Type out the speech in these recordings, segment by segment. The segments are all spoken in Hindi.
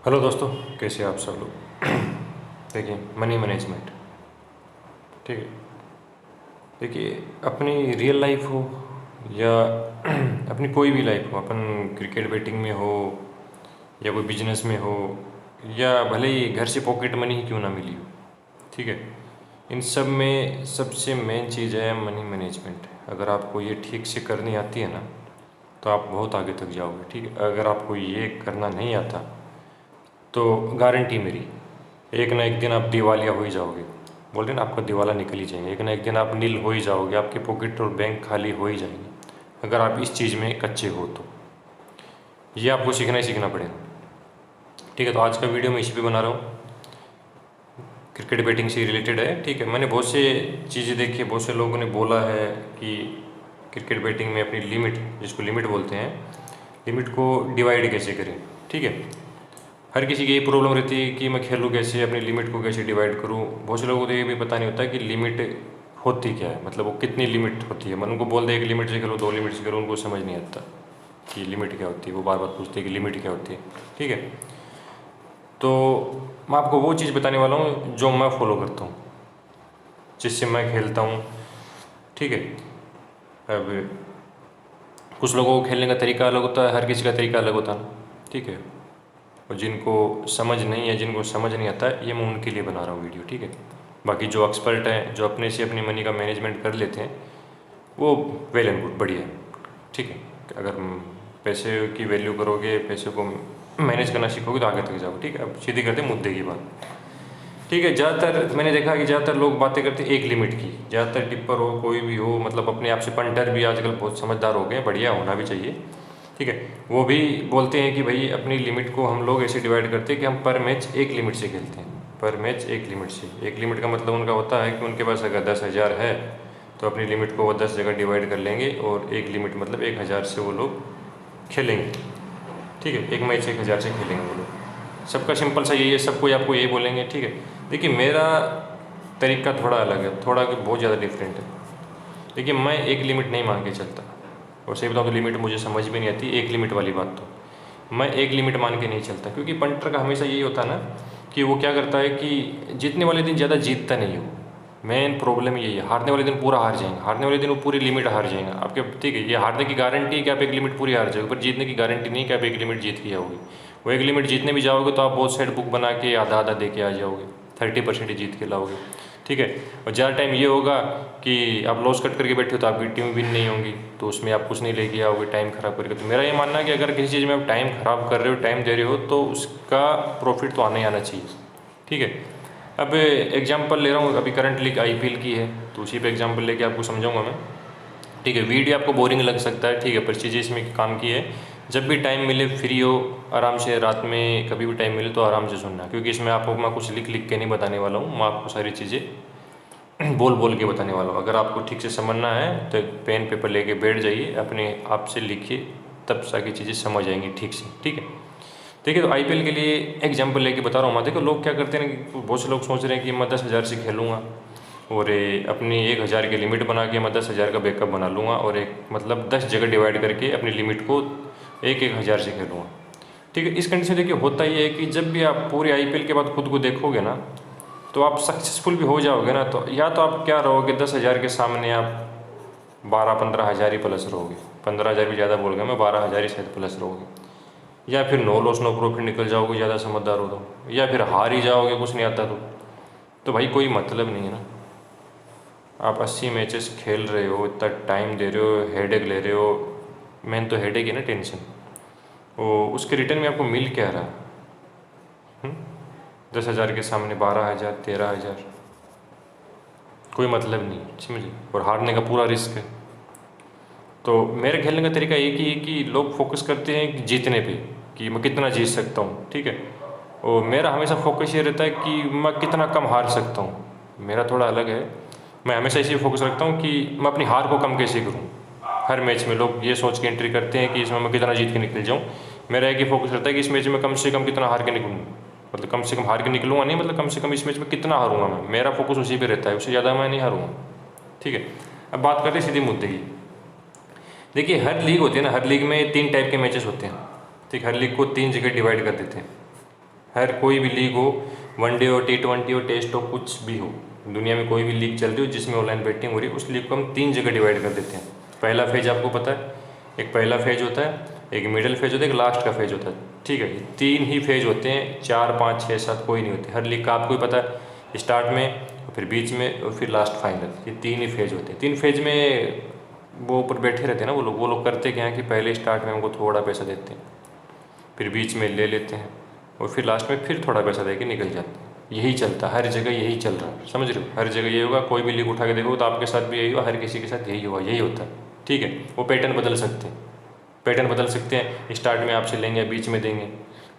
हेलो दोस्तों, कैसे हैं आप सब लोग। देखिए, मनी मैनेजमेंट, ठीक है। देखिए, अपनी रियल लाइफ हो या अपनी कोई भी लाइफ हो, अपन क्रिकेट बैटिंग में हो या कोई बिजनेस में हो या भले ही घर से पॉकेट मनी ही क्यों ना मिली हो, ठीक है। इन सब में सबसे मेन चीज़ है मनी मैनेजमेंट। अगर आपको ये ठीक से करनी आती है ना, तो आप बहुत आगे तक जाओगे, ठीक है। अगर आपको ये करना नहीं आता तो गारंटी मेरी, एक ना एक दिन आप दिवालिया हो ही जाओगे। बोल रहे ना, आपका दिवाला निकल ही जाएंगे, एक ना एक दिन आप नील हो ही जाओगे, आपके पॉकेट और बैंक खाली हो ही जाएंगे अगर आप इस चीज़ में कच्चे हो तो। ये आपको सीखना ही सीखना पड़ेगा, ठीक है। तो आज का वीडियो मैं इसी पे बना रहा हूँ, क्रिकेट बैटिंग से रिलेटेड है, ठीक है। मैंने बहुत से चीज़ें देखी, बहुत से लोगों ने बोला है कि क्रिकेट बैटिंग में अपनी लिमिट, जिसको लिमिट बोलते हैं, लिमिट को डिवाइड कैसे करें, ठीक है। हर किसी की यही प्रॉब्लम रहती है कि मैं खेलूँ कैसे, अपनी लिमिट को कैसे डिवाइड करूँ। बहुत से लोगों को तो ये भी पता नहीं होता कि लिमिट होती क्या है, मतलब वो कितनी लिमिट होती है। मैं उनको बोल दे एक लिमिट से खेलो, 2 लिमिट से खेलो, उनको समझ नहीं आता कि लिमिट क्या होती है। वो बार बार पूछते हैं कि लिमिट क्या होती है, ठीक है। तो मैं आपको वो चीज़ बताने वाला हूँ जो मैं फॉलो करता हूँ, जिससे मैं खेलता हूँ, ठीक है। अब कुछ लोगों को खेलने का तरीका अलग होता है, हर किसी का तरीका अलग होता है ना, ठीक है। और जिनको समझ नहीं है, जिनको समझ नहीं आता, ये मैं उनके लिए बना रहा हूँ वीडियो, ठीक है। बाकी जो एक्सपर्ट हैं, जो अपने से अपनी मनी का मैनेजमेंट कर लेते हैं, वो वेल एंड गुड, बढ़िया है, ठीक है। अगर पैसे की वैल्यू करोगे, पैसे को मैनेज करना सीखोगे तो आगे तक जाओगे, ठीक है। अब सीधी करते हैं मुद्दे की बात, ठीक है। ज़्यादातर मैंने देखा कि ज़्यादातर लोग बातें करते हैं एक लिमिट की। ज़्यादातर टिप्पर हो, कोई भी हो, मतलब अपने आप से पंटर भी आजकल बहुत समझदार हो गए, बढ़िया होना भी चाहिए, ठीक है। वो भी बोलते हैं कि भाई अपनी लिमिट को हम लोग ऐसे डिवाइड करते हैं कि हम पर मैच एक लिमिट से खेलते हैं, पर मैच एक लिमिट से। एक लिमिट का मतलब उनका होता है कि उनके पास अगर 10,000 है तो अपनी लिमिट को वो 10 जगह डिवाइड कर लेंगे, और एक लिमिट मतलब 1,000 से वो लोग खेलेंगे, ठीक है। एक मैच 1,000 से खेलेंगे वो लोग। सबका सिंपल सा यही है, सब कोई आपको यही बोलेंगे, ठीक है। देखिए, मेरा तरीका थोड़ा अलग है, थोड़ा कि बहुत ज़्यादा डिफरेंट है। देखिए, मैं एक लिमिट नहीं मान के चलता, और सही बताऊँ तो लिमिट मुझे समझ भी नहीं आती, एक लिमिट वाली बात तो मैं एक लिमिट मान के नहीं चलता। क्योंकि पंटर का हमेशा यही होता है ना कि वो क्या करता है कि जीतने वाले दिन ज़्यादा जीतता नहीं हो। मेन प्रॉब्लम यही है, हारने वाले दिन पूरा हार जाएंगे, हारने वाले दिन वो पूरी लिमिट हार जाएंगे आपके, ठीक है। ये हारने की गारंटी है कि आप एक लिमिट पूरी हार जाओगे, पर जीतने की गारंटी नहीं कि आप एक लिमिट जीत के आओगे। वो एक लिमिट जीतने भी जाओगे तो आप बहुत साइड बुक बना के आधा आधा दे के आ जाओगे, 30% जीत के लाओगे, ठीक है। और ज़्यादा टाइम ये होगा कि आप लॉस कट करके बैठे हो तो आपकी टीम विन नहीं होगी, तो उसमें आप कुछ नहीं लेके आओगे, टाइम ख़राब करके। तो मेरा ये मानना है कि अगर किसी चीज़ में आप टाइम ख़राब कर रहे हो, टाइम दे रहे हो, तो उसका प्रॉफिट तो आना ही आना चाहिए, ठीक है। अब एग्जांपल ले रहा हूँ, अभी करंट लीग आईपीएल की है, तो उसी पे एग्जांपल लेके आपको समझाऊंगा मैं, ठीक है। वीडियो आपको बोरिंग लग सकता है, ठीक है, पर चीज़ें इसमें काम की है। जब भी टाइम मिले, फ्री हो, आराम से रात में कभी भी टाइम मिले तो आराम से सुनना, क्योंकि इसमें आपको मैं कुछ लिख लिख के नहीं बताने वाला हूँ, मैं आपको सारी चीज़ें बोल बोल के बताने वाला हूँ। अगर आपको ठीक से समझना है तो पेन पेपर लेके बैठ जाइए, अपने आप से लिखिए, तब सारी चीज़ें समझ आएंगी ठीक से, ठीक है। देखिए, तो आईपीएल के लिए एग्जांपल लेके बता रहा हूँ मैं। देखो, लोग क्या करते हैं ना कि बहुत से लोग सोच रहे हैं कि मैं 10,000 से खेलूँगा, और अपनी 1,000 की लिमिट बना के मैं 10,000 का बैकअप बना लूँगा, और एक मतलब 10 जगह डिवाइड करके अपनी लिमिट को एक 1,000 से खेलूँगा, ठीक है। इस कंडीशन देखिए, होता ये है कि जब भी आप पूरे आईपीएल के बाद खुद को देखोगे ना, तो आप सक्सेसफुल भी हो जाओगे ना, तो या तो आप क्या रहोगे, 10,000 के सामने आप 12-15 हज़ार ही प्लस रहोगे। 15,000 भी ज़्यादा बोल गया मैं, 12,000 ही शायद प्लस रहोगे। या फिर नो लॉस नो प्रॉफिट निकल जाओगे, ज़्यादा समझदार हो तो। या फिर हार ही जाओगे, कुछ नहीं आता तो भाई कोई मतलब नहीं है ना। आप 80 मैचेस खेल रहे हो, इतना टाइम दे रहे हो, हेडेक ले रहे हो, मेन तो हेडेक है ना, टेंशन। वो उसके रिटर्न में आपको मिल क्या रहा है? 10,000 के सामने 12,000, 13,000, कोई मतलब नहीं, समझिए। और हारने का पूरा रिस्क है। तो मेरे खेलने का तरीका एक ही है कि लोग फोकस करते हैं कि जीतने पे, कि मैं कितना जीत सकता हूँ, ठीक है। और मेरा हमेशा फोकस ये रहता है कि मैं कितना कम हार सकता हूँ। मेरा थोड़ा अलग है, मैं हमेशा इसी फोकस रखता हूँ कि मैं अपनी हार को कम कैसे करूँ। हर मैच में लोग ये सोच के एंट्री करते हैं कि इसमें मैं कितना जीत के निकल जाऊँ। मेरा एक ही फोकस रहता है कि इस मैच में कम से कम कितना हार के निकलूँ, मतलब कम से कम हार के निकलूँगा नहीं, मतलब कम से कम इस मैच में कितना हारूंगा मैं, मेरा फोकस उसी पे रहता है, उससे ज़्यादा मैं नहीं हारूंगा, ठीक है। अब बात करते हैं सीधे मुद्दे की। देखिए, हर लीग होती है ना, हर लीग में 3 टाइप के मैचेस होते हैं, ठीक। हर लीग को 3 जगह डिवाइड कर देते हैं, हर कोई भी लीग हो, वनडे हो, T20 हो, टेस्ट हो, कुछ भी हो, दुनिया में कोई भी लीग चल रही हो जिसमें ऑनलाइन बेटिंग हो रही है, उस लीग को हम 3 जगह डिवाइड कर देते हैं। पहला फेज आपको पता है, एक पहला फेज होता है, एक मिडिल फेज होता है, एक लास्ट का फेज होता है। ठीक है, 3 ही फेज होते हैं, 4 5 6 7 कोई नहीं होते। हर लीग का आपको ही पता है, स्टार्ट में, फिर बीच में और फिर लास्ट फाइनल, ये 3 ही फेज होते हैं। 3 फेज में वो ऊपर बैठे रहते हैं ना, वो लोग करते क्या है कि पहले स्टार्ट में हमको थोड़ा पैसा देते हैं, फिर बीच में ले लेते हैं और फिर लास्ट में फिर थोड़ा पैसा दे के निकल जाते हैं। यही चलता है, हर जगह यही चल रहा है, समझ रहे हो? हर जगह यही होगा, कोई भी लीग उठा के देखो तो आपके साथ भी यही होगा, हर किसी के साथ यही होगा, यही होता है। ठीक है, वो पैटर्न बदल सकते हैं, पैटर्न बदल सकते हैं, स्टार्ट में आपसे लेंगे, बीच में देंगे,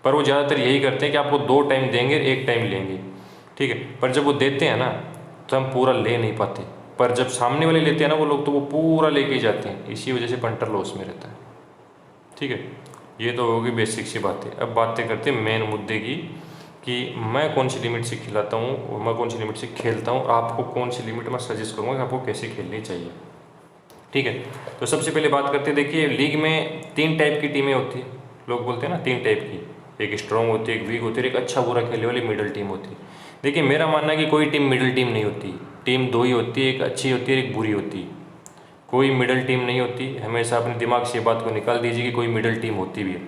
पर वो ज़्यादातर यही करते हैं कि आपको 2 टाइम देंगे, 1 टाइम लेंगे। ठीक है, पर जब वो देते हैं ना तो हम पूरा ले नहीं पाते, पर जब सामने वाले लेते हैं ना वो लोग, तो वो पूरा लेके जाते हैं, इसी वजह से पंटर लॉस में रहता है। ठीक है, ये तो होगी बेसिक सी बातें। अब बातें करते हैं मेन मुद्दे की, कि मैं कौन सी लिमिट से खिलाता हूँ और मैं कौन सी लिमिट से खेलता हूँ, आपको कौन सी लिमिट मैं सजेस्ट करूँगा कि आपको कैसे खेलनी चाहिए। ठीक है, तो सबसे पहले बात करते हैं, देखिए लीग में 3 टाइप की टीमें होती है, लोग बोलते हैं ना 3 टाइप की, एक स्ट्रॉन्ग होती है, एक वीक होती है, एक अच्छा बुरा खेलने वाली मिडिल टीम होती है। देखिए मेरा मानना है कि कोई टीम मिडिल टीम नहीं होती, टीम 2 ही होती है, एक अच्छी होती है, एक बुरी होती है, कोई मिडिल टीम नहीं होती। हमेशा अपने दिमाग से ये बात को निकाल दीजिए कि कोई मिडिल टीम होती भी है।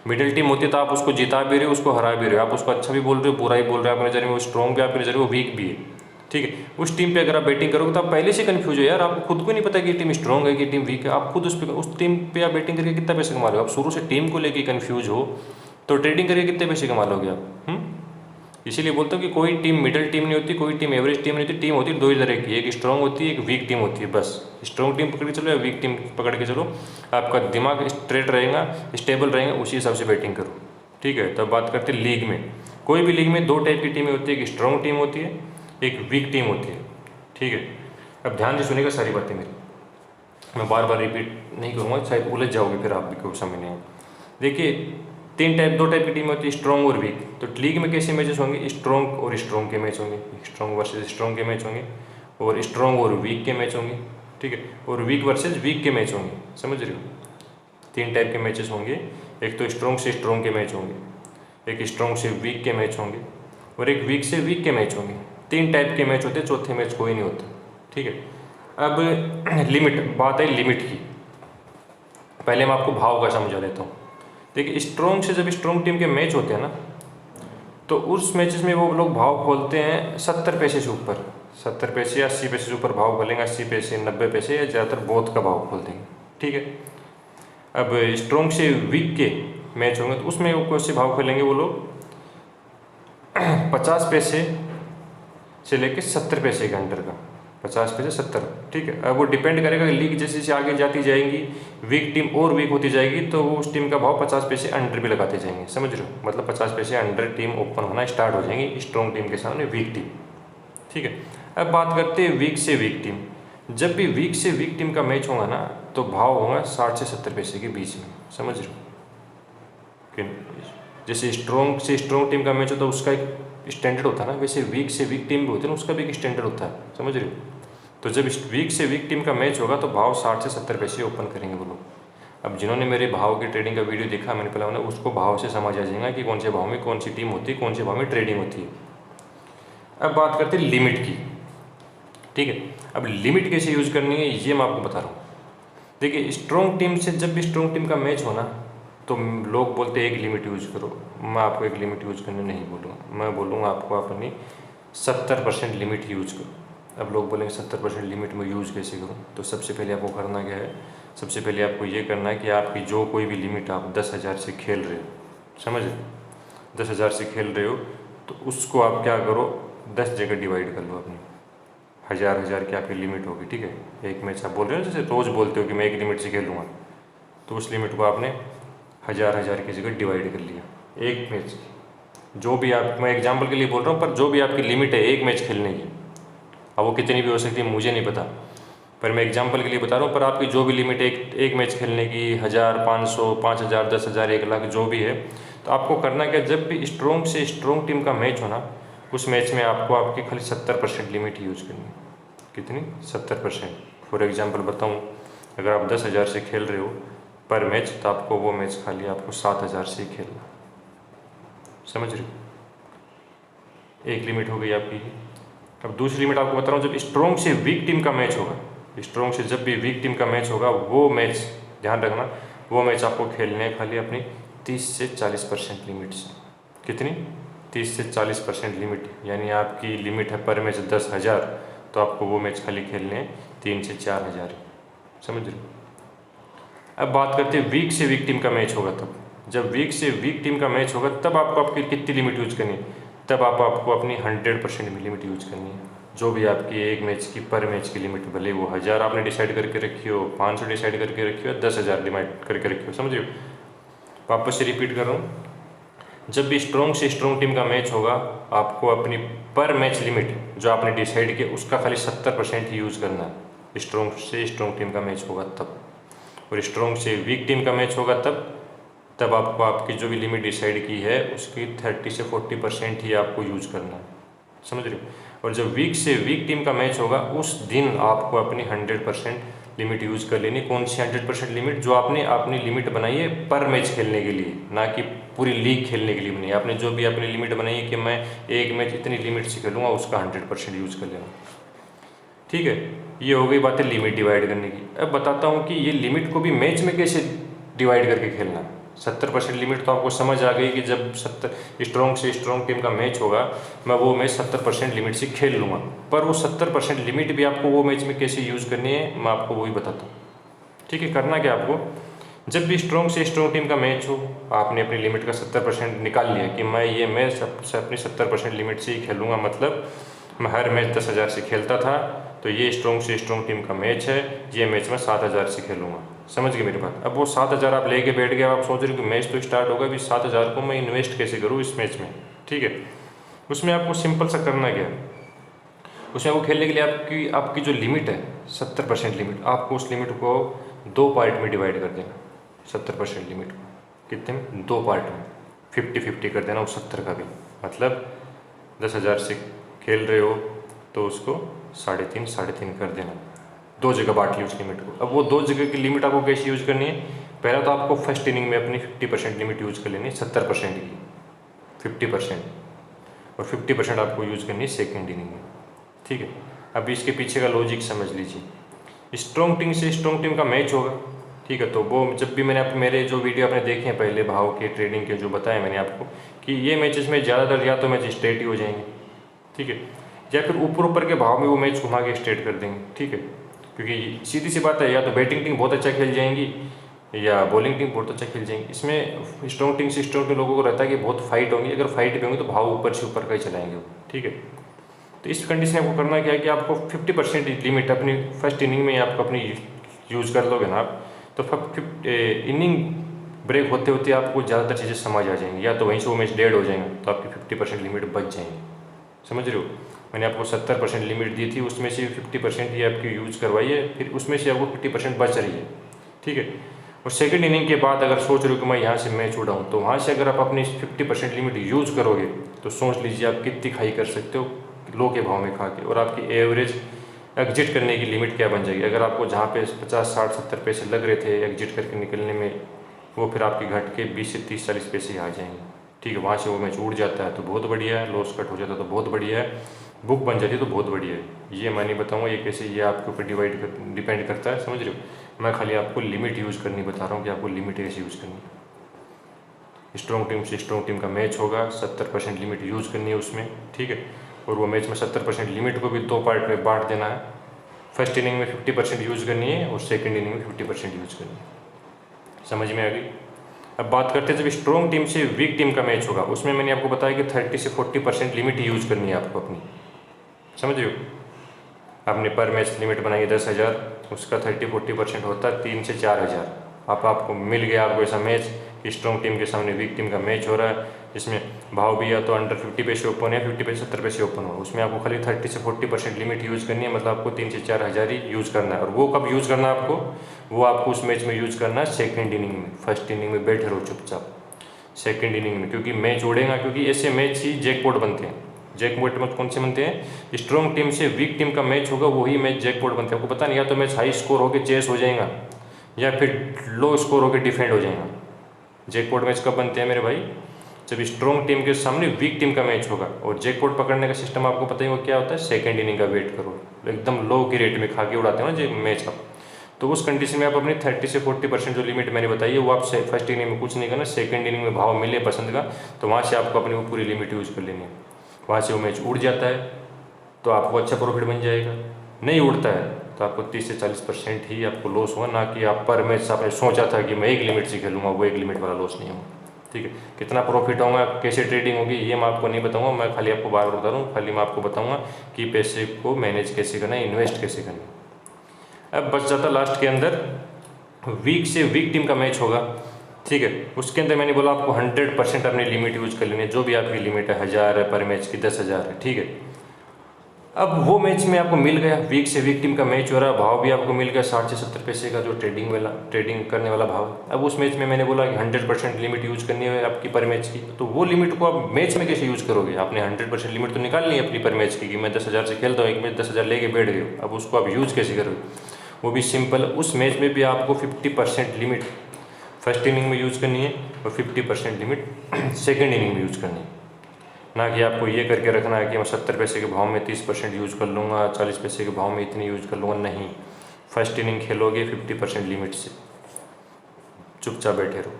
मिडिल टीम होती है तो आप उसको जिता भी रहे हो, उसको हरा भी रहे हो, आप उसको अच्छा भी बोल रहे हो, बुरा ही बोल रहे हो, अपने नज़र में वो स्ट्रॉन्ग भी, आपके नज़र में वो वीक भी है। ठीक है, उस टीम पे अगर आप बैटिंग करोगे तो आप पहले से कंफ्यूज हो यार, आपको खुद को नहीं पता कि टीम स्ट्रॉन्ग है कि टीम वीक है, आप खुद उस टीम पे आप बैटिंग करके कितना पैसे कमा रहे हो। आप शुरू से टीम को लेके कंफ्यूज हो तो ट्रेडिंग करके कितने पैसे कमा लोगे आप? इसीलिए बोलता हूँ कि कोई टीम मिडिल टीम नहीं होती, कोई टीम एवरेज टीम नहीं होती, टीम होती है 2 ही तरह की, एक स्ट्रॉन्ग होती है, एक वीक टीम होती है, बस। स्ट्रॉन्ग टीम पकड़ के चलो या वीक टीम पकड़ के चलो, आपका दिमाग स्ट्रेट रहेगा, स्टेबल रहेगा, उसी हिसाब से बैटिंग करो। ठीक है, तब बात करते हैं लीग में। कोई भी लीग में 2 टाइप की टीमें होती है, एक स्ट्रॉन्ग टीम होती है, एक वीक टीम होती है। ठीक है, अब ध्यान से सुनिएगा सारी बातें मेरी, मैं बार बार रिपीट नहीं करूँगा, शायद उलझ जाओगे फिर आप भी, कोई समझ नहीं आए। देखिए 2 टाइप की टीम होती है, स्ट्रॉन्ग और वीक। तो लीग में कैसे मैचेस होंगे? स्ट्रॉन्ग और स्ट्रॉन्ग के मैच होंगे, स्ट्रॉन्ग वर्सेस स्ट्रॉन्ग के मैच होंगे, और स्ट्रॉन्ग और वीक के मैच होंगे। ठीक है, और वीक वर्सेस वीक के मैच होंगे, समझ रहे हो? 3 टाइप के मैचेस होंगे, एक तो स्ट्रॉन्ग से स्ट्रॉन्ग के मैच होंगे, एक स्ट्रॉन्ग से वीक के मैच होंगे, और एक वीक से वीक के मैच होंगे। 3 टाइप के मैच होते हैं, चौथे मैच कोई नहीं होता। ठीक है, अब लिमिट, बात है लिमिट की। पहले मैं आपको भाव का समझा देता हूँ। देखिए स्ट्रॉन्ग से जब स्ट्रॉन्ग टीम के मैच होते हैं ना, तो उस मैचेस में वो लोग भाव खोलते हैं 70 पैसे से ऊपर, 70 पैसे या 80 पैसे से ऊपर भाव खोलेंगे, 80 पैसे 90 पैसे, या ज़्यादातर बहुत का भाव खोल देंगे। ठीक है, अब स्ट्रॉन्ग से वीक के मैच होंगे तो उसमें वो कैसे भाव खोलेंगे वो लोग? 50 पैसे से लेके 70 पैसे के अंडर का, 50 पैसे 70। ठीक है, अब वो डिपेंड करेगा कि लीग जैसे जैसे आगे जाती जाएंगी, वीक टीम और वीक होती जाएगी, तो वो उस टीम का भाव 50 पैसे अंडर भी लगाते जाएंगे, समझ रहे हो? मतलब 50 पैसे अंडर टीम ओपन होना स्टार्ट हो जाएंगी स्ट्रॉन्ग टीम के सामने वीक टीम। ठीक है, अब बात करते हैं वीक से वीक टीम। जब भी वीक से वीक टीम का मैच होगा ना, तो भाव होगा 60 से 70 पैसे के बीच में, समझ रहे हो? कि जैसे स्ट्रॉन्ग से स्ट्रॉन्ग टीम का मैच होता है उसका एक स्टैंडर्ड होता है ना, वैसे वीक से वीक टीम भी होती है ना, उसका भी एक स्टैंडर्ड होता है, समझ रहे हो? तो जब वीक से वीक टीम का मैच होगा तो भाव 60 से 70 पैसे ओपन करेंगे वो लोग। अब जिन्होंने मेरे भाव की ट्रेडिंग का वीडियो देखा मैंने पहले, उन्हें उसको भाव से समझ आ जाएगा कि कौन से भाव में कौन सी टीम होती है, कौन से भाव में ट्रेडिंग होती है। अब बात करते हैं लिमिट की। ठीक है, अब लिमिट कैसे यूज़ करनी है ये मैं आपको बता रहा हूँ। देखिए स्ट्रॉन्ग टीम से जब भी स्ट्रॉन्ग टीम का मैच होना, तो लोग बोलते हैं एक लिमिट यूज़ करो, मैं आपको एक लिमिट यूज़ करने नहीं बोलूँगा, मैं बोलूँगा आपको अपनी 70% लिमिट यूज़ करो। अब लोग बोलेंगे 70% लिमिट में यूज़ कैसे करूँ? तो सबसे पहले आपको करना क्या है? सबसे पहले आपको ये करना है कि आपकी जो कोई भी लिमिट आप 10,000 से खेल रहे हो, समझ 10,000 से खेल रहे हो, तो उसको आप क्या करो, 10 जगह डिवाइड कर लो अपनी। 1,000 की आपकी लिमिट होगी। ठीक है, एक मैच आप बोल रहे हो जैसे रोज़ बोलते हो कि मैं एक लिमिट से खेलूँगा, तो उस लिमिट को आपने 1,000 की जगह डिवाइड कर लिया एक मैच की। जो भी आप, मैं एग्जांपल के लिए बोल रहा हूँ, पर जो भी आपकी लिमिट है एक मैच खेलने की, अब वो कितनी भी हो सकती है मुझे नहीं पता, पर मैं एग्जांपल के लिए बता रहा हूँ, पर आपकी जो भी लिमिट है एक मैच खेलने की, 1,000, 500, 5,000, 10,000, 1,00,000 जो भी है, तो आपको करना क्या, जब भी स्ट्रॉन्ग से स्ट्रॉन्ग टीम का मैच होना, उस मैच में आपको आपकी खाली 70% लिमिट यूज़ करनी है। कितनी? 70%। फॉर एग्जांपल बताऊँ, अगर आप 10,000 से खेल रहे हो पर मैच, तो आपको वो मैच खाली आपको 7,000 से ही खेलना, समझ रहे हो? एक लिमिट हो गई आपकी। अब दूसरी लिमिट आपको बता रहा हूँ, जब स्ट्रॉन्ग से वीक टीम का मैच होगा, स्ट्रॉन्ग से जब भी वीक टीम का मैच होगा, वो मैच ध्यान रखना, वो मैच आपको खेलने हैं खाली अपनी 30 से 40% लिमिट से। कितनी? 30 से 40% लिमिट, यानी आपकी लिमिट है पर मैच 10,000, तो आपको वो मैच खाली खेलने हैं 3 से 4,000। समझ रहे हो? अब बात करते हैं वीक से वीक टीम का मैच होगा तब। जब वीक से वीक टीम का मैच होगा तब आपको आपकी कितनी लिमिट यूज करनी है? तब आपको अपनी 100% लिमिट यूज करनी है। जो भी आपकी एक मैच की पर मैच की लिमिट, भले वो 1000 आपने डिसाइड करके रखी हो, 500 डिसाइड करके रखी हो, 10,000 डिसाइड करके रखी हो। समझ रहे हो? वापस से रिपीट कर रहा हूँ, जब भी स्ट्रॉन्ग से स्ट्रॉन्ग टीम का मैच होगा, आपको अपनी पर मैच लिमिट जो आपने डिसाइड किया उसका खाली 70% ही यूज़ करना है। स्ट्रॉन्ग से स्ट्रॉन्ग टीम का मैच होगा तब, और स्ट्रॉन्ग से वीक टीम का मैच होगा तब आपको आपकी जो भी लिमिट डिसाइड की है उसकी 30 से 40% ही आपको यूज करना है। समझ रहे हो? और जब वीक से वीक टीम का मैच होगा उस दिन आपको अपनी 100% लिमिट यूज कर लेनी। कौन सी 100% लिमिट? जो आपने अपनी लिमिट बनाई है पर मैच खेलने के लिए, ना कि पूरी लीग खेलने के लिए बनाई है। आपने जो भी अपनी लिमिट बनाई है कि मैं एक मैच इतनी लिमिट से खेलूँगा, उसका 100% यूज कर लेना। ठीक है, ये हो गई बातें लिमिट डिवाइड करने की। अब बताता हूँ कि ये लिमिट को भी मैच में कैसे डिवाइड करके खेलना है। 70% लिमिट तो आपको समझ आ गई कि जब 70 स्ट्रॉन्ग से स्ट्रॉन्ग टीम का मैच होगा, मैं वो मैच 70% लिमिट से खेल लूँगा। पर वो 70% लिमिट भी आपको वो मैच में कैसे यूज़ करनी है, मैं आपको वही बताता हूँ। ठीक है, करना क्या आपको, जब भी स्ट्रॉन्ग से स्ट्रॉन्ग टीम का मैच हो, आपने अपनी लिमिट का 70% निकाल लिया कि मैं ये मैच अपनी 70% लिमिट से ही खेलूँगा। मतलब मैं हर मैच 10,000 से खेलता था, तो ये स्ट्रॉन्ग से स्ट्रॉन्ग टीम का मैच है, ये मैच मैं 7,000 से खेलूँगा। समझ गए मेरी बात? अब वो 7,000 आप लेके बैठ गए, आप सोच रहे हो कि मैच तो स्टार्ट होगा, अभी 7,000 को मैं इन्वेस्ट कैसे करूँ इस मैच में। ठीक है, उसमें आपको सिंपल सा करना क्या है, उसमें आपको खेलने के लिए आपकी आपकी जो लिमिट है 70% लिमिट, आपको उस लिमिट को 2 पार्ट में डिवाइड कर देना। 70% लिमिट को कितने में? 2 पार्ट में, 50-50 कर देना उस 70 का भी। मतलब 10,000 से खेल रहे हो तो उसको 3.5 कर देना। 2 जगह बांट ली उस लिमिट को। अब वो 2 जगह की लिमिट आपको कैसे यूज करनी है? पहला तो आपको फर्स्ट इनिंग में अपनी 50% लिमिट यूज कर लेनी है, 70% की 50%, और 50% आपको यूज करनी है सेकेंड इनिंग में। ठीक है, अब इसके पीछे का लॉजिक समझ लीजिए। स्ट्रॉन्ग टीम से स्ट्रॉन्ग टीम का मैच होगा, ठीक है, तो वो जब भी मैंने मेरे जो वीडियो आपने देखे हैं पहले भाव के ट्रेडिंग के, जो बताया मैंने आपको कि ये मैचेस में ज़्यादातर या तो मैच स्ट्रेट ही हो जाएंगे, ठीक है, या फिर ऊपर ऊपर के भाव में वो मैच घुमा के स्ट्रेट कर देंगे। ठीक है, क्योंकि सीधी सी बात है, या तो बैटिंग टीम बहुत अच्छा खेल जाएंगी या बॉलिंग टीम बहुत अच्छा खेल जाएंगी। इसमें स्ट्रॉन्ग टीम से स्ट्रॉन्ग टीम लोगों को रहता है कि बहुत फाइट होंगी, अगर फाइट भी होंगी तो भाव ऊपर से ऊपर का ही चलाएंगे वो। ठीक है, तो इस कंडीशन में आपको करना क्या है कि आपको 50% लिमिट अपनी फर्स्ट इनिंग में आपको अपनी यूज़ कर लोगे ना आप, तो इनिंग ब्रेक होते होते आपको ज़्यादातर चीज़ें समझ आ जाएंगी, या तो वहीं से वो मैच डेड हो जाएंगे, तो आपकी 50% लिमिट बच जाएंगी। समझ रहे हो? मैंने आपको 70% लिमिट दी थी, उसमें से 50% ही आपकी यूज़ करवाई है, फिर उसमें से आपको 50% बच रही है। ठीक है, और सेकंड इनिंग के बाद अगर सोच रहे हो कि मैं यहाँ से मैच उड़ाऊँ, तो वहाँ से अगर आप अपनी 50% लिमिट यूज़ करोगे तो सोच लीजिए आप कितनी खाई कर सकते हो लो के भाव में खा के, और आपकी एवरेज एग्जिट करने की लिमिट क्या बन जाएगी। अगर आपको जहाँ पे 50, 60, 70 पैसे लग रहे थे एग्जिट करके निकलने में, वो फिर आपकी घट के 20 से 30, 40 पैसे आ जाएंगे। ठीक है, वहाँ से वो मैच उड़ जाता है तो बहुत बढ़िया है, लॉस कट हो जाता है तो बहुत बढ़िया है, बुक बन जाती है तो बहुत बढ़िया है। ये मैं नहीं बताऊँगा ये कैसे, ये आपके ऊपर डिपेंड करता है। समझ रहे हो? मैं खाली आपको लिमिट यूज़ करनी बता रहा हूँ कि आपको लिमिट कैसे यूज़ करनी है। स्ट्रॉन्ग टीम से स्ट्रॉन्ग टीम का मैच होगा, 70% लिमिट यूज़ करनी है उसमें। ठीक है, और वो मैच में 70% लिमिट को भी 2 पार्ट में बांट देना है। फर्स्ट इनिंग में 50% यूज़ करनी है और सेकेंड इनिंग में 50% यूज़ करनी है। समझ में आ गई? अब बात करते हैं जब स्ट्रॉन्ग टीम से वीक टीम का मैच होगा, उसमें मैंने आपको बताया कि 30 से 40% लिमिट ही यूज़ करनी है आपको अपनी। समझ रहे हो? आपने पर मैच लिमिट बनाई 10,000, उसका 30-40% होता है 3 से 4,000। अब आपको मिल गया आपको ऐसा मैच कि स्ट्रॉन्ग टीम के सामने वीक टीम का मैच हो रहा है, जिसमें भाव भी या तो अंडर 50 पैसे ओपन है, 50 पैसे 70 पैसे ओपन हो, उसमें आपको खाली 30 से 40% लिमिट यूज़ करनी है। मतलब आपको 3 से 4,000 ही यूज़ करना है। और वो कब यूज़ करना है आपको? वो आपको उस मैच में यूज़ करना है सेकेंड इनिंग में। फर्स्ट इनिंग में बैठे रहो चुपचाप, सेकेंड इनिंग में, क्योंकि मैच उड़ेगा, क्योंकि ऐसे मैच ही जैकपॉट बनते हैं। जैकपॉट में कौन से बनते हैं? स्ट्रॉन्ग टीम से वीक टीम का मैच होगा, वही मैच जैकपॉट बनते हैं। आपको पता नहीं, या तो मैच हाई स्कोर होकर चेस हो जाएगा या फिर लो स्कोर होकर डिफेंड हो जाएगा। जैकपॉट मैच कब बनते हैं मेरे भाई? जब स्ट्रॉन्ग टीम के सामने वीक टीम का मैच होगा। और जैकपॉट पकड़ने का सिस्टम आपको पता ही होगा क्या होता है, सेकंड इनिंग का वेट करो, एकदम लो की रेट में खा के उड़ाते हो ना जो मैच आप। तो उस कंडीशन में आप अपनी 30 से 40% जो लिमिट मैंने बताई है वो आप फर्स्ट इनिंग में कुछ नहीं करना, सेकंड इनिंग में भाव मिले पसंद का तो वहाँ से आपको अपनी वो पूरी लिमिट यूज़ कर लेनी है। वहाँ से वो मैच उड़ जाता है तो आपको अच्छा प्रॉफिट बन जाएगा, नहीं उड़ता है तो आपको 30 से 40% ही आपको लॉस होगा, ना कि आप पर मैच आपने सोचा था कि मैं एक लिमिट से खेलूँगा, वो एक लिमिट वाला लॉस नहीं होगा। ठीक है, कितना प्रॉफिट होगा, कैसे ट्रेडिंग होगी ये मैं आपको नहीं बताऊंगा, मैं खाली आपको बार बार बता रहा हूँ, खाली मैं आपको बताऊंगा कि पैसे को मैनेज कैसे करना है, इन्वेस्ट कैसे करना है। अब बच जाता लास्ट के अंदर वीक से वीक टीम का मैच होगा। ठीक है, उसके अंदर मैंने बोला आपको 100% अपनी लिमिट यूज कर लेनी है, जो भी आपकी लिमिट है 1000 है पर मैच की, 10,000 है। ठीक है, अब वो मैच में आपको मिल गया, वीक से वीक टीम का मैच हो रहा है, भाव भी आपको मिल गया 60 से 70 पैसे का जो ट्रेडिंग करने वाला भाव। अब उस मैच में मैंने बोला कि 100% लिमिट यूज करनी है आपकी पर मैच की, तो वो लिमिट को आप मैच में कैसे यूज करोगे? आपने 100% लिमिट तो निकाल ली है अपनी पर मैच की कि मैं 10,000 से खेलता हूँ, एक मैच 10,000 लेके बैठ गए, अब उसको आप यूज कैसे करोगे? वो भी सिंपल, उस मैच में भी आपको 50% लिमिट फर्स्ट इनिंग में यूज़ करनी है और 50% लिमिट सेकेंड इनिंग में यूज़ करनी है। ना कि आपको ये करके रखना है कि मैं 70 पैसे के भाव में 30% यूज़ कर लूँगा, 40 पैसे के भाव में इतनी यूज़ कर लूँगा, नहीं। फर्स्ट इनिंग खेलोगे 50% लिमिट से, चुपचाप बैठे रहो,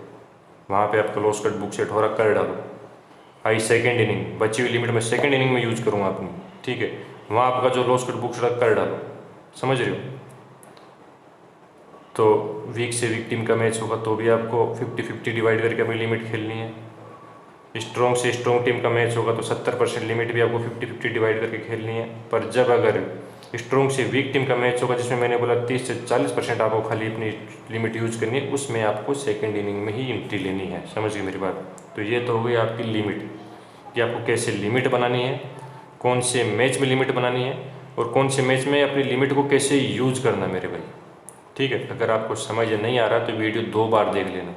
वहाँ पे आपका लॉस कट बुक सेट हो रहा, कर डालो। आई सेकेंड इनिंग, बची हुई लिमिट में सेकेंड इनिंग में यूज़ करूँगा अपनी। ठीक है, वहाँ आपका जो लॉस कट बुक सेट कर डालो, समझ रहे हो? तो वीक से वीक टीम का मैच होगा तो भी आपको 50-50 डिवाइड करके अपनी लिमिट खेलनी है। स्ट्रॉन्ग से स्ट्रॉन्ग टीम का मैच होगा तो 70% लिमिट भी आपको 50-50 डिवाइड करके खेलनी है। पर जब अगर स्ट्रॉन्ग से वीक टीम का मैच होगा जिसमें मैंने बोला 30 से 40% आपको खाली अपनी लिमिट यूज करनी है, उसमें आपको सेकेंड इनिंग में ही एंट्री लेनी है। समझ गए मेरी बात? तो ये तो हो गई आपकी लिमिट कि आपको कैसे लिमिट बनानी है, कौन से मैच में लिमिट बनानी है और कौन से मैच में अपनी लिमिट को कैसे यूज करना मेरे भाई। ठीक है, अगर आपको समझ नहीं आ रहा तो वीडियो 2 बार देख लेना,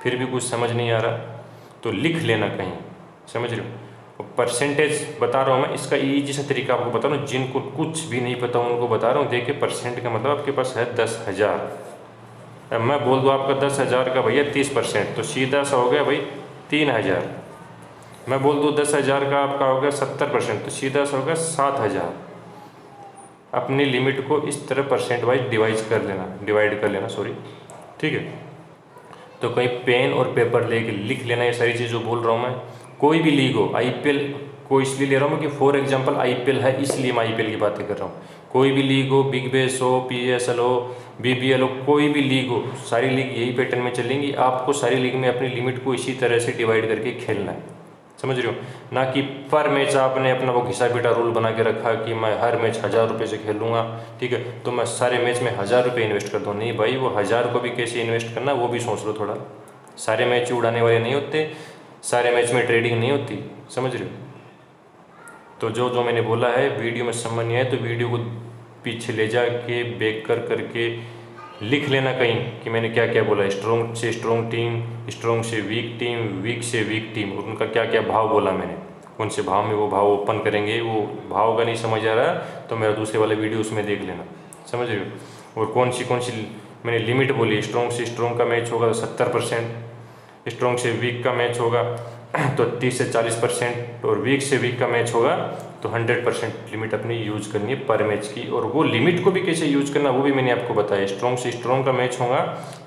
फिर भी कुछ समझ नहीं आ रहा तो लिख लेना कहीं, समझ रहे हो? परसेंटेज बता रहा हूँ मैं, इसका ईजी सा तरीका आपको बता रहा हूँ, जिनको कुछ भी नहीं पता उनको बता रहा हूँ। देखिए, परसेंट का मतलब आपके पास है 10,000, अब मैं बोल दूँ आपका 10,000 का भैया 30%, तो सीधा सा हो गया भाई 3,000। मैं बोल दूँ 10,000 का आपका हो गया 70%, तो सीधा सा हो गया 7,000। अपनी लिमिट को इस तरह परसेंट वाइज डिवाइड कर लेना, सॉरी। ठीक है, तो कहीं पेन और पेपर लेके लिख लेना ये सारी चीज़ जो बोल रहा हूँ मैं। कोई भी लीग हो, आईपीएल को इसलिए ले रहा हूँ कि फॉर एग्जांपल आईपीएल है इसलिए मैं आईपीएल की बातें कर रहा हूँ। कोई भी लीग हो, बिग बैश हो, पीएसएल हो, बीबीएल हो, कोई भी लीग हो, सारी लीग यही पैटर्न में चलेंगी। आपको सारी लीग में अपनी लिमिट को इसी तरह से डिवाइड करके खेलना है, समझ रहे हो? ना कि पर मैच आपने अपना वो घिसा पीटा रूल बना के रखा कि मैं हर मैच 1,000 रुपये से खेलूँगा, ठीक है, तो मैं सारे मैच में 1,000 रुपये इन्वेस्ट कर दूँ। नहीं भाई, वो 1,000 को भी कैसे इन्वेस्ट करना वो भी सोच लो थोड़ा। सारे मैच उड़ाने वाले नहीं होते, सारे मैच में ट्रेडिंग नहीं होती, समझ रहे हो? तो जो जो मैंने बोला है वीडियो में समझ नहीं आए तो वीडियो को पीछे ले जा के बैक करके लिख लेना कहीं कि मैंने क्या क्या बोला। स्ट्रॉन्ग से स्ट्रॉन्ग टीम, स्ट्रॉन्ग से वीक टीम, वीक से वीक टीम, और उनका क्या क्या भाव बोला मैंने, कौन से भाव में वो भाव ओपन करेंगे। वो भाव का नहीं समझ आ रहा तो मेरा दूसरे वाला वीडियो उसमें देख लेना, समझ रहे हो? और कौन सी मैंने लिमिट बोली, स्ट्रॉन्ग से स्ट्रॉन्ग का मैच होगा तो 70%, स्ट्रॉन्ग से वीक का मैच होगा तो 30 से 40%, और वीक से वीक का मैच होगा तो 100% लिमिट अपनी यूज करनी है पर मैच की। और वो लिमिट को भी कैसे यूज करना वो भी मैंने आपको बताया। स्ट्रॉन्ग से स्ट्रॉन्ग का मैच होगा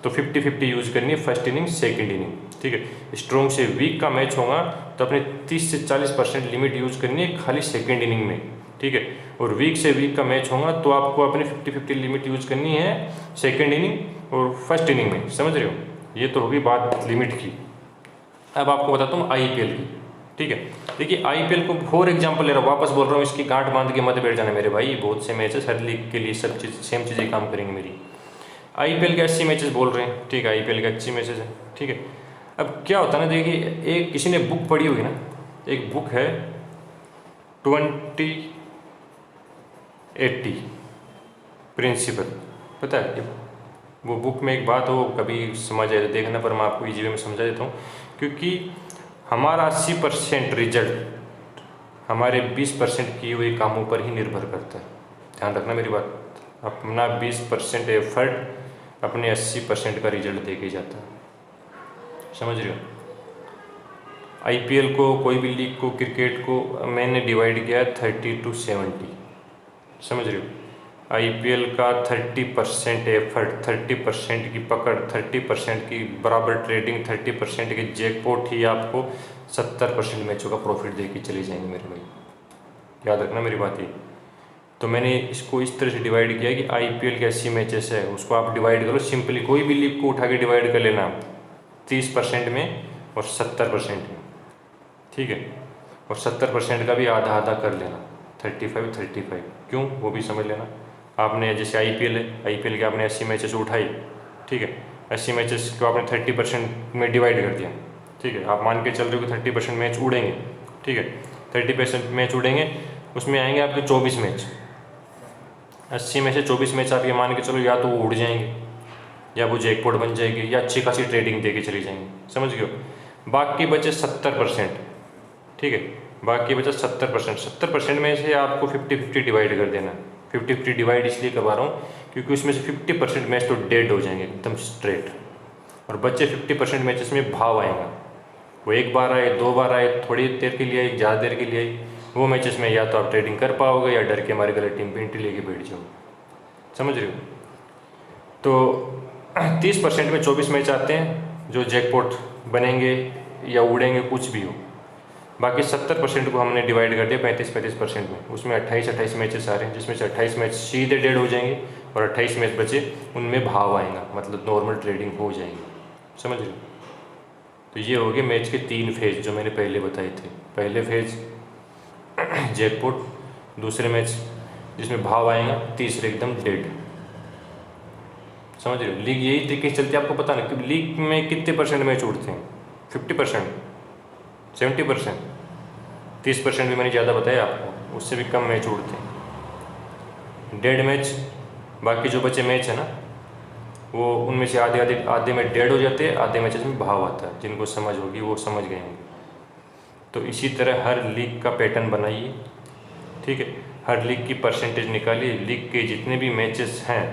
तो 50-50 यूज करनी है फर्स्ट इनिंग सेकंड इनिंग, ठीक है। स्ट्रॉन्ग से वीक का मैच होगा तो अपने 30 से 40% लिमिट यूज करनी है खाली सेकेंड इनिंग में, ठीक है। और वीक से वीक का मैच होगा तो आपको अपनी 50-50 लिमिट यूज करनी है सेकेंड इनिंग और फर्स्ट इनिंग में, समझ रहे हो? ये तो होगी बात लिमिट की। अब आपको बताता हूँ आईपीएल की, ठीक है। देखिए आईपीएल को फॉर एग्जांपल ले रहा हूँ, वापस बोल रहा हूँ, इसकी गांठ बांध के मत बैठ जाना मेरे भाई। बहुत से मैचेस हर लीग के लिए सब चीज़ सेम चीज़ें काम करेंगी मेरी। आईपीएल के 80 मैचेस बोल रहे हैं, ठीक है, आईपीएल के 80 मैचेस हैं, ठीक है। अब क्या होता है ना, देखिए एक किसी ने बुक पढ़ी होगी ना, एक बुक है 20-80 प्रिंसिपल, पता है? वो बुक में एक बात हो, कभी समझ आए देखना, पर मैं आपको इजी वे में समझा देता हूँ। क्योंकि हमारा 80% रिजल्ट हमारे 20% किए हुए कामों पर ही निर्भर करता है। ध्यान रखना मेरी बात। अपना 20% एफर्ट अपने 80% का रिजल्ट दे के जाता है, समझ रहे हो? आईपीएल को, कोई भी लीग को, क्रिकेट को मैंने डिवाइड किया है 30 to 70, समझ रहे हो। आईपीएल का 30% एफर्ट, 30% की पकड़, 30% की बराबर ट्रेडिंग, 30% की जैकपॉट ही आपको 70% मैचों का प्रॉफिट दे के चले जाएंगे मेरे भाई, याद रखना मेरी बात ये। तो मैंने इसको इस तरह से डिवाइड किया कि आईपीएल के 80 मैचेस है, उसको आप डिवाइड करो सिंपली, कोई भी लीग को उठा के डिवाइड कर लेना 30% में और 70% में, ठीक है। और 70% का भी आधा आधा कर लेना, 35-35, क्यों वो भी समझ लेना। आपने जैसे आईपीएल है, आईपीएल के आपने 80 मैचेस उठाई, ठीक है, 80 मैचेस को आपने 30% में डिवाइड कर दिया, ठीक है। आप मान के चल रहे हो कि 30% मैच उड़ेंगे, ठीक है, 30% मैच उड़ेंगे, उसमें आएंगे आपके 24 मैच। 80 में से 24 मैच आप ये मान के चलो या तो वो उड़ जाएंगे, या वो जैकपॉट बन जाएगी, या अच्छी खासी ट्रेडिंग दे के चली जाएंगी, समझ गए हो। बाकी बचे 70%, ठीक है, बाकी बचा 70%। 70% में से आपको 50-50 डिवाइड कर देना। 50-50 डिवाइड इसलिए करवा रहा हूँ क्योंकि उसमें से 50% मैच तो डेड हो जाएंगे एकदम स्ट्रेट, और बच्चे 50% मैचेस में भाव आएगा। वो एक बार आए, 2 बार आए, थोड़ी देर के लिए आई, ज़्यादा देर के लिए आई, वो मैचेस में या तो आप ट्रेडिंग कर पाओगे या डर के हमारे गलत टीम पे एंट्री लेके बैठ जाओ, समझ रहे हो। तो 30% में 24 मैच आते हैं जो जैकपॉट बनेंगे या उड़ेंगे, कुछ भी हो। बाकी 70% को हमने डिवाइड कर दिया 35-35% में, उसमें 28-28 मैचेस आ रहे हैं, जिसमें से 28 मैच सीधे डेड हो जाएंगे और 28 मैच बचे उनमें भाव आएगा, मतलब नॉर्मल ट्रेडिंग हो जाएगी, समझ रहे हो। तो ये हो गए मैच के 3 फेज जो मैंने पहले बताए थे। पहले फेज जैकपॉट, दूसरे मैच जिसमें भाव आएगा, तीसरे एकदम डेड, समझ रहे हो। लीग यही तरीके से चलती है, आपको पता ना कि लीग में कितने % मैच उड़ते हैं, 50%, 70%, 30% भी मैंने ज़्यादा बताया आपको, उससे भी कम मैच उड़ते हैं डेड मैच। बाकी जो बचे मैच है ना, वो उनमें से आधे में डेड हो जाते हैं, आधे मैचेस में भाव आता है। जिनको समझ होगी वो समझ गए होंगे। तो इसी तरह हर लीग का पैटर्न बनाइए, ठीक है, हर लीग की परसेंटेज निकालिए, लीग के जितने भी मैचेस हैं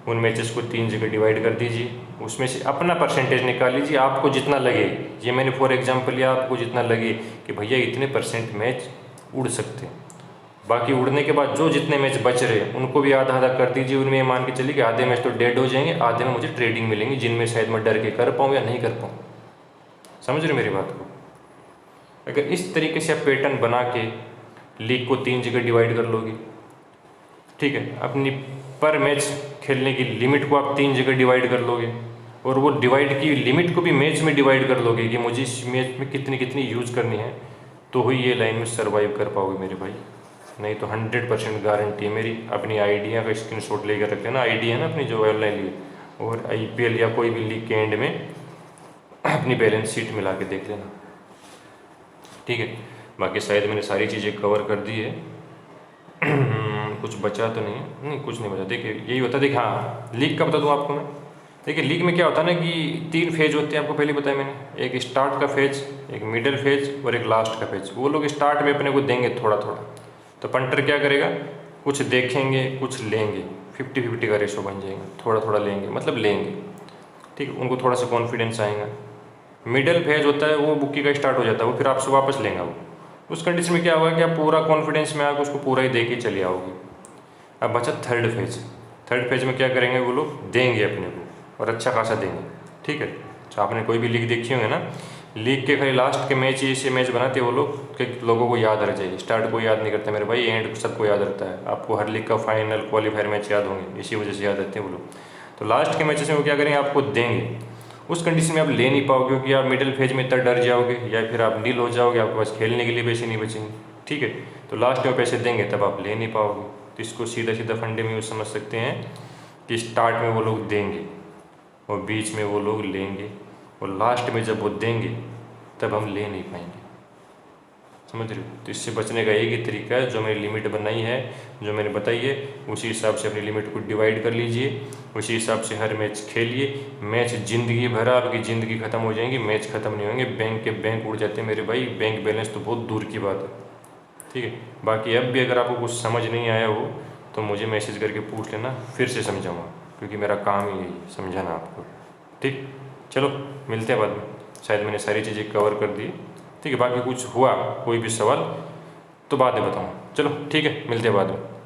उन मैचेस को 3 जगह डिवाइड कर दीजिए, उसमें से अपना परसेंटेज निकाल लीजिए, आपको जितना लगे। ये मैंने फॉर एग्जांपल लिया, आपको जितना लगे कि भैया इतने % मैच उड़ सकते हैं। बाकी उड़ने के बाद जो जितने मैच बच रहे हैं उनको भी आधा आधा कर दीजिए। उनमें ये मान के चलिए कि आधे मैच तो डेड हो जाएंगे, आधे में मुझे ट्रेडिंग मिलेंगी, जिनमें शायद मैं डर के कर पाऊँ या नहीं कर पाऊँ, समझ रहे मेरी बात को। अगर इस तरीके से आप पैटर्न बना के लीग को 3 जगह डिवाइड कर लोगे, ठीक है, अपनी पर मैच खेलने की लिमिट को आप 3 जगह डिवाइड कर लोगे, और वो डिवाइड की लिमिट को भी मैच में डिवाइड कर लोगे कि मुझे इस मैच में कितनी कितनी यूज़ करनी है, तो ही ये लाइन में सर्वाइव कर पाओगे मेरे भाई। नहीं तो 100% गारंटी है मेरी। अपनी आइडिया का स्क्रीनशॉट लेकर रख लेना, आईडी है ना अपनी जो ऑनलाइन ली, और आईपीएल या कोई भी लीग के एंड में अपनी बैलेंस शीट मिला के देख लेना, ठीक है। बाकी शायद मैंने सारी चीज़ें कवर कर दी है। कुछ बचा तो नहीं है, नहीं कुछ नहीं बचा। देखिए यही होता है, देखिए हाँ लीग का बता दूँ आपको मैं। देखिए लीग में क्या होता है ना कि 3 फेज होते हैं, आपको पहले बताया मैंने, एक स्टार्ट का फेज, एक मिडिल फेज और एक लास्ट का फेज। वो लोग स्टार्ट में अपने को देंगे थोड़ा थोड़ा, तो पंटर क्या करेगा, कुछ देखेंगे कुछ लेंगे, 50-50 का रेशो बन जाएगा, थोड़ा थोड़ा लेंगे मतलब लेंगे, ठीक है, उनको थोड़ा सा कॉन्फिडेंस आएगा। मिडिल फेज होता है वो बुक्की का स्टार्ट हो जाता है, वो फिर आपसे वापस लेंगे वो। उस कंडीशन में क्या होगा कि आप पूरा कॉन्फिडेंस में आकर उसको पूरा ही दे के चले आओगे। अब बचा थर्ड फेज। थर्ड फेज में क्या करेंगे, वो लोग देंगे अपने को और अच्छा खासा देंगे, ठीक है। तो आपने कोई भी लीग देखी होंगे ना, लीग के खाली लास्ट के मैच ऐसे मैच बनाते हैं वो लोग कि लोगों को याद रह जाएगी। स्टार्ट को याद नहीं करते मेरे भाई, एंड सबको याद रहता है। आपको हर लीग का फाइनल क्वालिफायर मैच याद होंगे, इसी वजह से याद रहते हैं वो लोग। तो लास्ट के मैचेस में वो क्या करेंगे, आपको देंगे। उस कंडीशन में आप ले नहीं पाओगे क्योंकि आप मिडिल फेज में इतना डर जाओगे या फिर आप नील हो जाओगे, आपके पास खेलने के लिए पैसे नहीं बचेंगे, ठीक है। तो लास्ट में पैसे देंगे तब आप ले नहीं पाओगे। तो इसको सीधा सीधा फंडे में समझ सकते हैं कि स्टार्ट में वो लोग देंगे और बीच में वो लोग लेंगे और लास्ट में जब वो देंगे तब हम ले नहीं पाएंगे, समझ रहे हो। तो इससे बचने का एक ही तरीका है, जो मैंने लिमिट बनाई है, जो मैंने बताई है, उसी हिसाब से अपनी लिमिट को डिवाइड कर लीजिए, उसी हिसाब से हर मैच खेलिए। मैच ज़िंदगी भर आपकी ज़िंदगी ख़त्म हो जाएंगी, मैच ख़त्म नहीं होंगे। बैंक के बैंक उड़ जाते हैं मेरे भाई, बैंक बैलेंस तो बहुत दूर की बात है, ठीक है। बाकी अब भी अगर आपको कुछ समझ नहीं आया हो तो मुझे मैसेज करके पूछ लेना, फिर से समझाऊँगा, क्योंकि मेरा काम ही यही समझाना आपको, ठीक। चलो मिलते हैं बाद में। शायद मैंने सारी चीज़ें कवर कर दी, ठीक है, बाकी कुछ हुआ कोई भी सवाल तो बाद में बताऊँ। चलो ठीक है, मिलते हैं बाद में।